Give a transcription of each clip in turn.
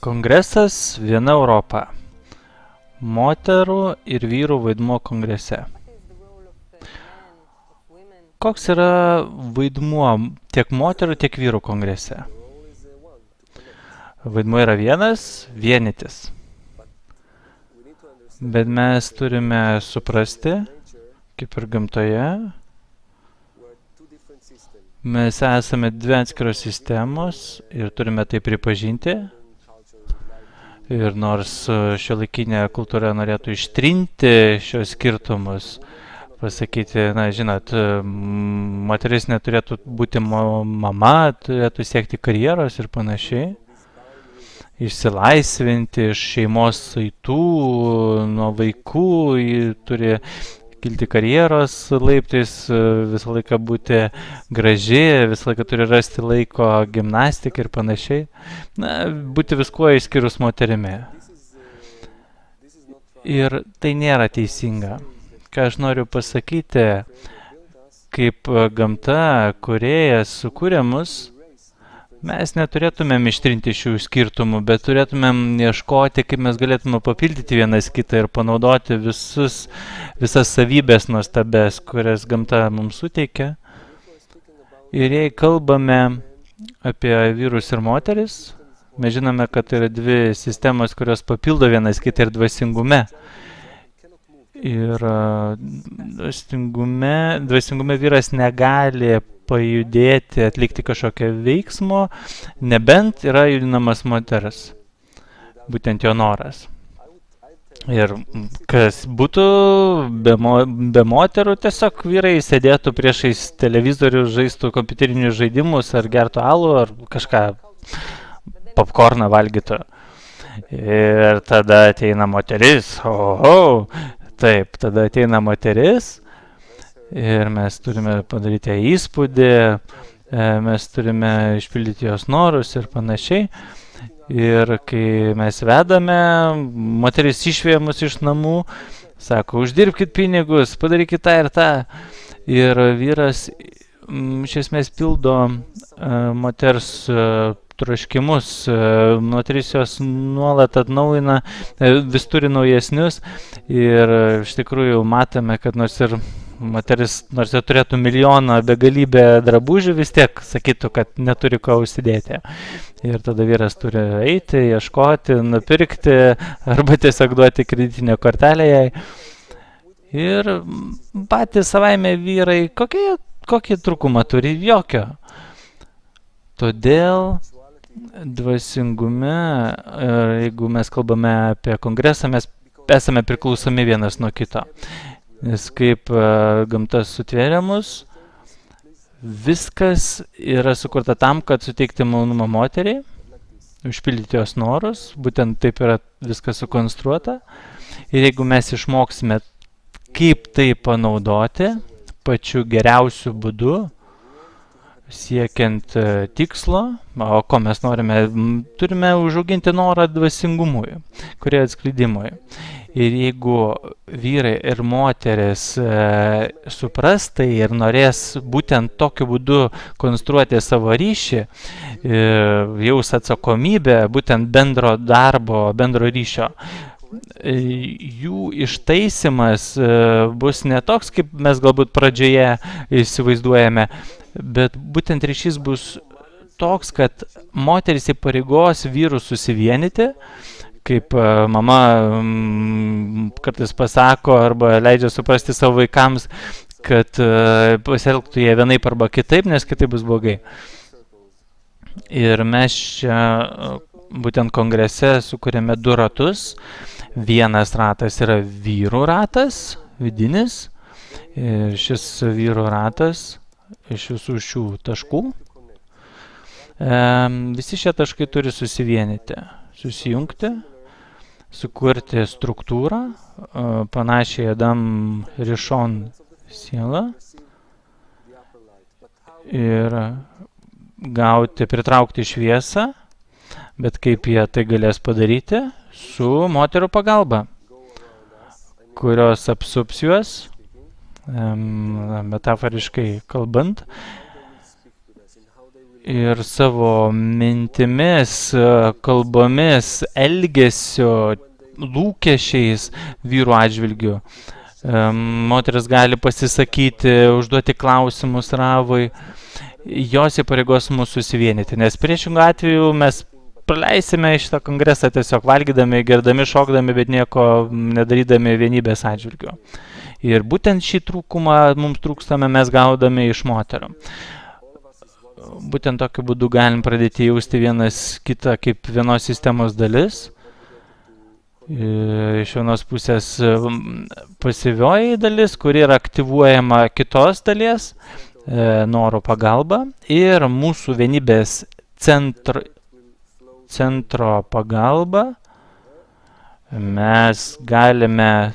Kongresas Viena Europa. Moterų ir vyrų vaidmuo kongrese. Koks yra vaidmuo tiek moterų, tiek vyrų kongrese? Vaidmuo yra vienas – vienytis. Bet mes turime suprasti, kaip ir gamtoje, mes esame dvi atskiros sistemos ir turime tai pripažinti. Ir nors šiuolaikinė kultūra norėtų ištrinti šios skirtumus, pasakyti, na, žinot, moteris neturėtų būti mama, turėtų siekti karjeros ir panašiai, išsilaisvinti iš šeimos saitų, nuo vaikų, turi kilti karjeros laiptais, visą laiką būti graži, visą laiką turi rasti laiko gimnastikai ir panašiai. Na, būti viskuo išskyrus moterimi. Ir tai nėra teisinga. Ką aš noriu pasakyti, kaip gamta, kūrėjas sukūrė mus, mes neturėtumėm ištrinti šių skirtumų, bet turėtumėm ieškoti, kaip mes galėtume papildyti vienas kitą ir panaudoti visas savybės nuostabes, kurias gamta mums suteikia. Ir jei kalbame apie vyrus ir moteris, mes žinome, kad yra dvi sistemos, kurios papildo vienas kitą ir dvasingume. Ir dvasingume vyras negali pajudėti, atlikti kažkokią veiksmo, nebent yra judinamas moters, būtent jo noras. Ir kas būtų be moterų, tiesiog vyrai sėdėtų priešais televizorių, žaistų kompiuterinius žaidimus, ar gertų alų, ar kažką popkorną valgytų. Ir tada ateina moteris, taip, tada ateina moteris, ir mes turime padaryti įspūdį, mes turime išpildyti jos norus ir panašiai. Ir kai mes vedame, moteris išveja mus iš namų, sako, uždirbkit pinigus, padarykit tą ir tą. Ir vyras iš esmės pildo moters troškimus, moteris jos nuolat atnaujina, vis turi naujesnius. Ir iš tikrųjų matome, kad nors ir moteris, nors jau turėtų milijoną begalybę drabužių, vis tiek sakytų, kad neturi ko užsidėti. Ir tada vyras turi eiti, ieškoti, nupirkti, arba tiesiog duoti kreditinę kortelę jai. Ir patys savaime vyrai, kokį trūkumą turi? Jokio. Todėl dvasingume, jeigu mes kalbame apie kongresą, mes esame priklausomi vienas nuo kito. Nes kaip gamta sutvėrė mus, viskas yra sukurta tam, kad suteikti malonumą moteriai, užpildyti jos norus, būtent taip yra viskas sukonstruota. Ir jeigu mes išmoksime, kaip tai panaudoti pačiu geriausiu būdu, siekiant tikslo, o ko mes norime, turime užauginti norą dvasingumui, kurie atskleidimui. Ir jeigu vyrai ir moteris supras tai ir norės būtent tokiu būdu konstruoti savo ryšį, jaus atsakomybę, būtent bendro darbo, bendro ryšio, jų ištaisimas bus ne toks, kaip mes galbūt pradžioje įsivaizduojame, bet būtent ryšys bus toks, kad moteris įpareigos vyrus susivienyti, kaip mama kartais pasako arba leidžia suprasti savo vaikams, kad pasielgtų jie vienaip arba kitaip, nes kitaip bus blogai. Ir mes čia būtent kongrese sukūrėme du ratus. Vienas ratas yra vyrų ratas, vidinis. Ir šis vyrų ratas iš visų šių taškų. Visi šie taškai turi susivienyti, susijungti, sukurti struktūrą, panašiai Adam Rishon sielą ir pritraukti šviesą, bet kaip jie tai galės padaryti? Su moterų pagalba, kurios apsups juos, metaforiškai kalbant, ir savo mintimis, kalbomis, elgesio, lūkesčiais vyrų atžvilgių. Moteris gali pasisakyti, užduoti klausimus Ravui, jos įpareigos mūsų susivienyti, nes priešingų atveju mes praleisime šitą kongresą tiesiog valgydami, gerdami, šokdami, bet nieko nedarydami vienybės atžvilgiu. Ir būtent šį trūkumą mums trūkstame mes gaudami iš moterų. Būtent tokiu būdu galim pradėti jausti vienas kitą kaip vienos sistemos dalis. Iš vienos pusės pasyvioji dalis, kuri yra aktyvuojama kitos dalies, noro pagalba, ir mūsų vienybės centro pagalba mes galime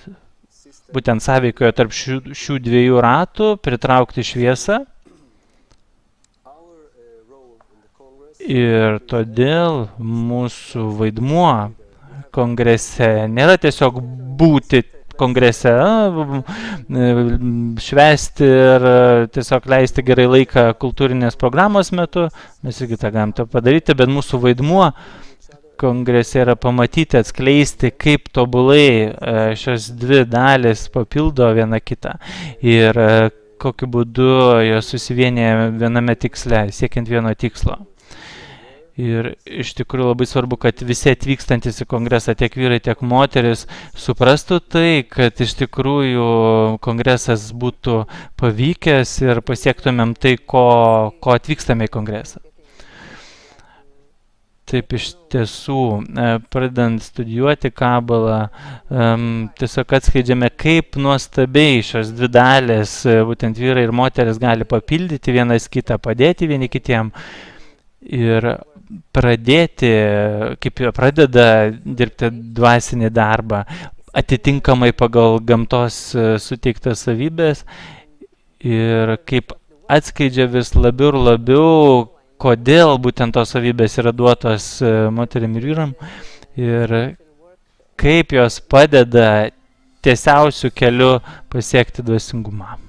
būtent sąveikoje tarp šių dviejų ratų pritraukti šviesą. Ir todėl mūsų vaidmuo kongrese nėra tiesiog būti kongrese, švęsti ir tiesiog leisti gerai laiką kultūrinės programos metu. Mes irgi tą galim padaryti, bet mūsų vaidmuo kongrese yra pamatyti, atskleisti, kaip tobulai šios dvi dalis papildo viena kitą. Ir kokiu būdu jos susivienė viename tiksle, siekiant vieno tikslo. Ir iš tikrųjų labai svarbu, kad visi atvykstantis į kongresą, tiek vyrai, tiek moteris, suprastų tai, kad iš tikrųjų kongresas būtų pavykęs ir pasiektumėm tai, ko atvykstame į kongresą. Taip iš tiesų, pradedant studijuoti kabalą, tiesiog atskleidžiame, kaip nuostabiai šios dvi dalės, būtent vyrai ir moteris, gali papildyti vienas kitą, padėti vieni kitiem. Ir pradėti, kaip pradeda dirbti dvasinį darbą, atitinkamai pagal gamtos suteiktas savybės ir kaip atskleidžia vis labiau ir labiau, kodėl būtent tos savybės yra duotos moterim ir vyram ir kaip jos padeda tiesiausiu keliu pasiekti dvasingumą.